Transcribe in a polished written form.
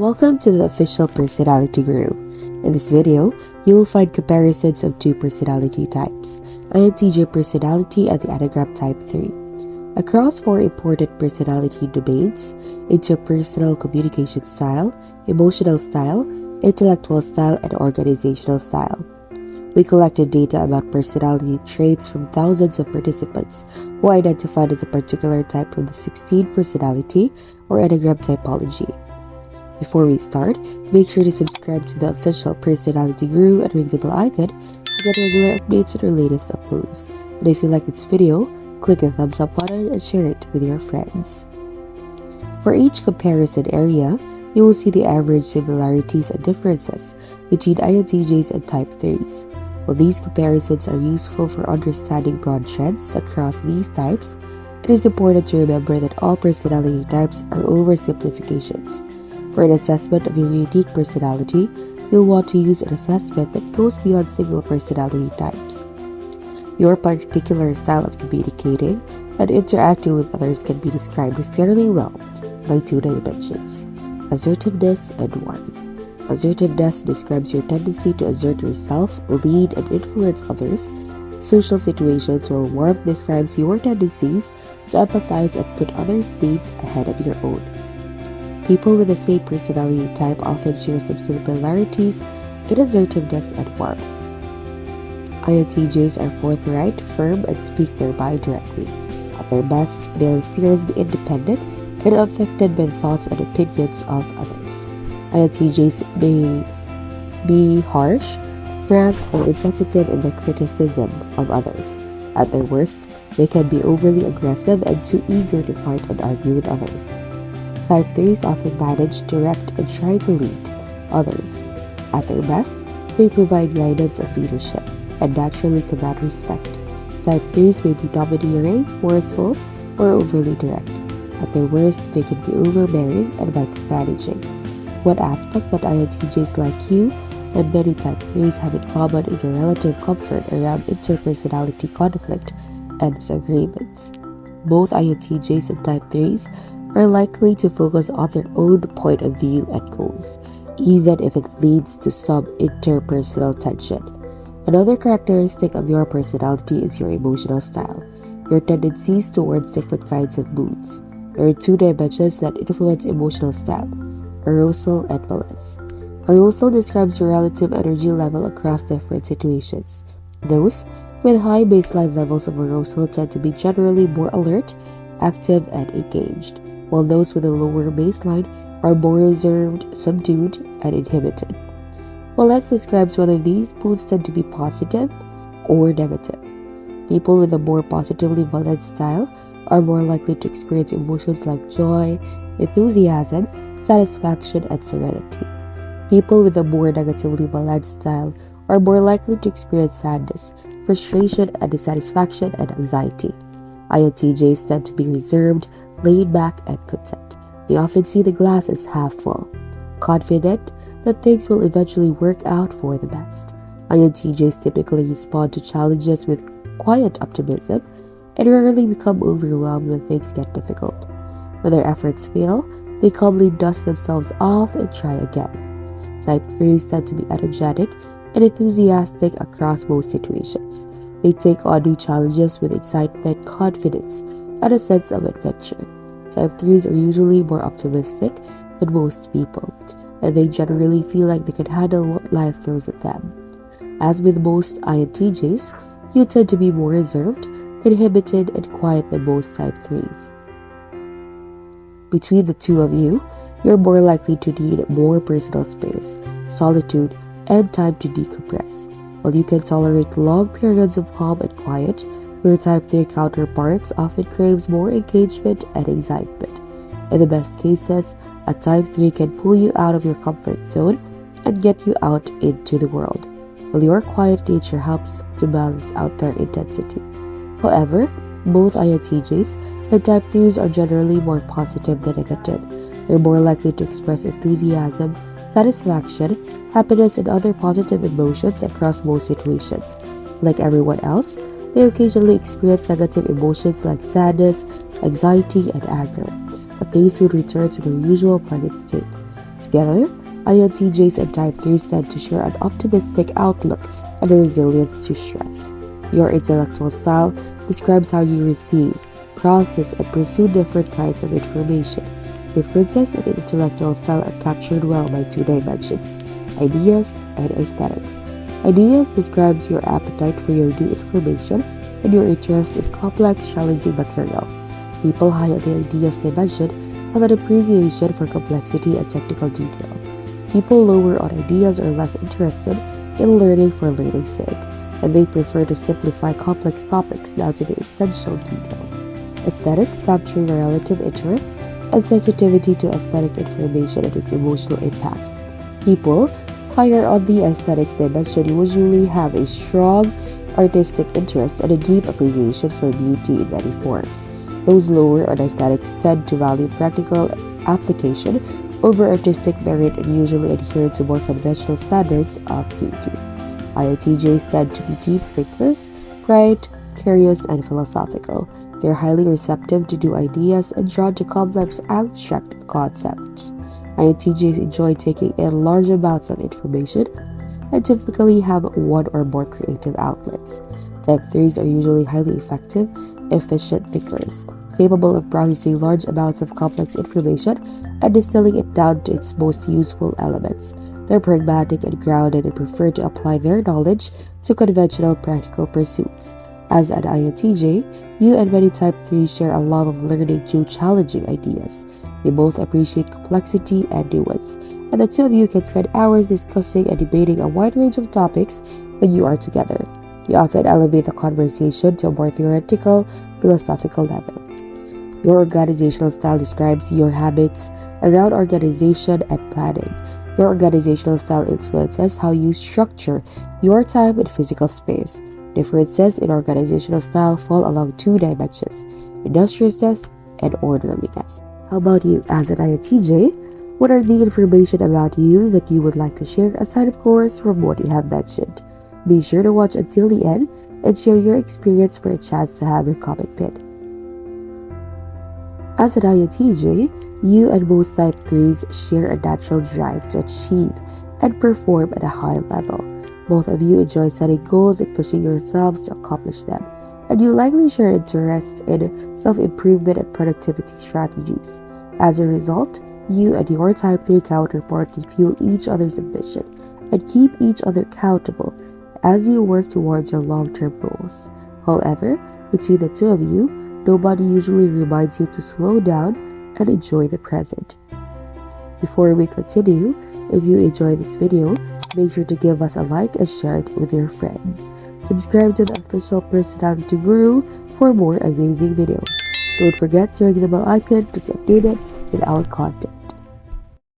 Welcome to the official personality guru. In this video, you will find comparisons of two personality types, INTJ personality and the Enneagram Type 3. Across four important personality domains, interpersonal communication style, emotional style, intellectual style, and organizational style. We collected data about personality traits from thousands of participants who identified as a particular type from the 16 personality or Enneagram typology. Before we start, make sure to subscribe to the official Personality Guru and ring the bell icon to get regular updates on our latest uploads. And if you like this video, click the thumbs up button and share it with your friends. For each comparison area, you will see the average similarities and differences between INTJs and Type 3s. While these comparisons are useful for understanding broad trends across these types, it is important to remember that all personality types are oversimplifications. For an assessment of your unique personality, you'll want to use an assessment that goes beyond single personality types. Your particular style of communicating and interacting with others can be described fairly well by two dimensions: assertiveness and warmth. Assertiveness describes your tendency to assert yourself, lead, and influence others in social situations, while warmth describes your tendencies to empathize and put others' needs ahead of your own. People with the same personality type often share some similarities in assertiveness and warmth. INTJs are forthright, firm, and speak their mind directly. At their best, they are fiercely independent and unaffected by the thoughts and opinions of others. INTJs may be harsh, frank, or insensitive in their criticism of others. At their worst, they can be overly aggressive and too eager to fight and argue with others. Type 3s often manage, direct, and try to lead others. At their best, they provide guidance and leadership, and naturally command respect. Type 3s may be domineering, forceful, or overly direct. At their worst, they can be overbearing and micromanaging. One aspect that INTJs like you and many Type 3s have in common is your relative comfort around interpersonality conflict and disagreements. Both INTJs and Type 3s are likely to focus on their own point of view and goals, even if it leads to some interpersonal tension. Another characteristic of your personality is your emotional style, your tendencies towards different kinds of moods. There are two dimensions that influence emotional style: arousal and balance. Arousal describes your relative energy level across different situations. Those with high baseline levels of arousal tend to be generally more alert, active, and engaged, while those with a lower baseline are more reserved, subdued, and inhibited. Well, let's describe whether these moods tend to be positive or negative. People with a more positively balanced style are more likely to experience emotions like joy, enthusiasm, satisfaction, and serenity. People with a more negatively balanced style are more likely to experience sadness, frustration, and dissatisfaction and anxiety. INTJs tend to be reserved, laid back, and content. They often see the glass as half full, confident that things will eventually work out for the best. INTJs typically respond to challenges with quiet optimism and rarely become overwhelmed when things get difficult. When their efforts fail, they calmly dust themselves off and try again. Type 3s tend to be energetic and enthusiastic across most situations. They take on new challenges with excitement, confidence, and a sense of adventure. Type 3s are usually more optimistic than most people, and they generally feel like they can handle what life throws at them. As with most INTJs, you tend to be more reserved, inhibited, and quiet than most Type 3s. Between the two of you, you're more likely to need more personal space, solitude, and time to decompress. While you can tolerate long periods of calm and quiet, your Type 3 counterparts often craves more engagement and excitement. In the best cases, a Type 3 can pull you out of your comfort zone and get you out into the world, while your quiet nature helps to balance out their intensity. However, both INTJs and Type 3s are generally more positive than negative. They're more likely to express enthusiasm, satisfaction, happiness, and other positive emotions across most situations. Like everyone else, they occasionally experience negative emotions like sadness, anxiety, and anger, but they soon return to their usual pleasant state. Together, INTJs and Type 3s tend to share an optimistic outlook and a resilience to stress. Your intellectual style describes how you receive, process, and pursue different kinds of information. Differences in intellectual style are captured well by two dimensions: ideas and aesthetics. Ideas describes your appetite for your new information and your interest in complex, challenging material. People high on the ideas dimension have an appreciation for complexity and technical details. People lower on ideas are less interested in learning for learning's sake, and they prefer to simplify complex topics down to the essential details. Aesthetics capture your relative interest and sensitivity to aesthetic information and its emotional impact. People higher on the aesthetics dimension usually have a strong artistic interest and a deep appreciation for beauty in many forms. Those lower on aesthetics tend to value practical application over artistic merit and usually adhere to more conventional standards of beauty. INTJs tend to be deep thinkers, bright, curious, and philosophical. They're highly receptive to new ideas and drawn to complex abstract concepts. INTJs enjoy taking in large amounts of information and typically have one or more creative outlets. Type 3s are usually highly effective, efficient thinkers, capable of processing large amounts of complex information and distilling it down to its most useful elements. They're pragmatic and grounded and prefer to apply their knowledge to conventional practical pursuits. As an INTJ, you and many Type 3s share a love of learning new challenging ideas. They both appreciate complexity and nuance, and the two of you can spend hours discussing and debating a wide range of topics when you are together. You often elevate the conversation to a more theoretical, philosophical level. Your organizational style describes your habits around organization and planning. Your organizational style influences how you structure your time and physical space. Differences in organizational style fall along two dimensions: industriousness and orderliness. How about you as an INTJ? What are the information about you that you would like to share aside, of course, from what you have mentioned? Be sure to watch until the end and share your experience for a chance to have your comment pinned. As an INTJ, you and most Type 3s share a natural drive to achieve and perform at a high level. Both of you enjoy setting goals and pushing yourselves to accomplish them, and you likely share interest in self-improvement and productivity strategies. As a result, you and your Type 3 counterpart can fuel each other's ambition and keep each other accountable as you work towards your long-term goals. However, between the two of you, nobody usually reminds you to slow down and enjoy the present. Before we continue, if you enjoyed this video, make sure to give us a like and share it with your friends. Subscribe to the official Personality Guru for more amazing videos. Don't forget to ring the bell icon to stay updated with our content.